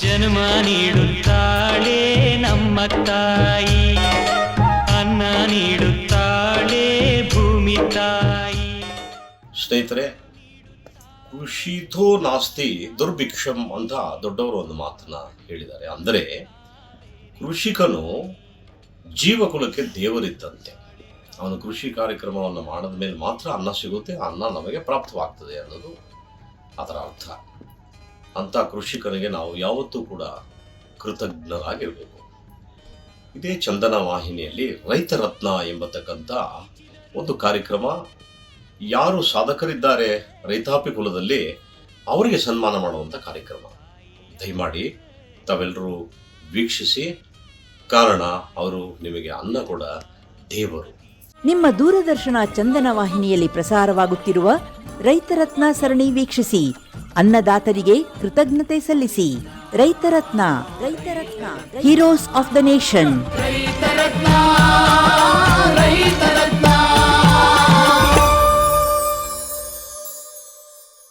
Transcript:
ಜನ್ಮ ನೀಡುತ್ತಾಳೆ ನಮ್ಮ ತಾಯಿ, ಅನ್ನ ನೀಡುತ್ತಾಳೆ ಭೂಮಿ ತಾಯಿ. ಸ್ನೇಹಿತರೆ, ಕೃಷಿತೋ ನಾಸ್ತಿ ದುರ್ಭಿಕ್ಷಂ ಅಂತ ದೊಡ್ಡವರು ಒಂದು ಮಾತನ್ನ ಹೇಳಿದ್ದಾರೆ. ಅಂದರೆ ಕೃಷಿಕನು ಜೀವಕುಲಕ್ಕೆ ದೇವರಿದ್ದಂತೆ. ಅವನು ಕೃಷಿ ಕಾರ್ಯಕ್ರಮವನ್ನು ಮಾಡಿದ ಮೇಲೆ ಮಾತ್ರ ಅನ್ನ ಸಿಗುತ್ತೆ, ಅನ್ನ ನಮಗೆ ಪ್ರಾಪ್ತವಾಗ್ತದೆ ಅನ್ನೋದು ಅದರ ಅರ್ಥ. ಅಂಥ ಕೃಷಿಕನಿಗೆ ನಾವು ಯಾವತ್ತೂ ಕೂಡ ಕೃತಜ್ಞರಾಗಿರಬೇಕು. ಇದೇ ಚಂದನ ವಾಹಿನಿಯಲ್ಲಿ ರೈತ ರತ್ನ ಎಂಬತಕ್ಕಂಥ ಒಂದು ಕಾರ್ಯಕ್ರಮ, ಯಾರು ಸಾಧಕರಿದ್ದಾರೆ ರೈತಾಪಿ ಕುಲದಲ್ಲಿ ಅವರಿಗೆ ಸನ್ಮಾನ ಮಾಡುವಂಥ ಕಾರ್ಯಕ್ರಮ. ದಯಮಾಡಿ ತಾವೆಲ್ಲರೂ ವೀಕ್ಷಿಸಿ, ಕಾರಣ ಅವರು ನಿಮಗೆ ಅನ್ನ ಕೂಡ ದೇವರು. ನಿಮ್ಮ ದೂರದರ್ಶನ ಚಂದನ ವಾಹಿನಿಯಲ್ಲಿ ಪ್ರಸಾರವಾಗುತ್ತಿರುವ ರೈತರತ್ನ ಸರಣಿ ವೀಕ್ಷಿಸಿ, ಅನ್ನದಾತರಿಗೆ ಕೃತಜ್ಞತೆ ಸಲ್ಲಿಸಿ. ರೈತರತ್ನ, ಹೀರೋಸ್ ಆಫ್ ದ ನೇಷನ್.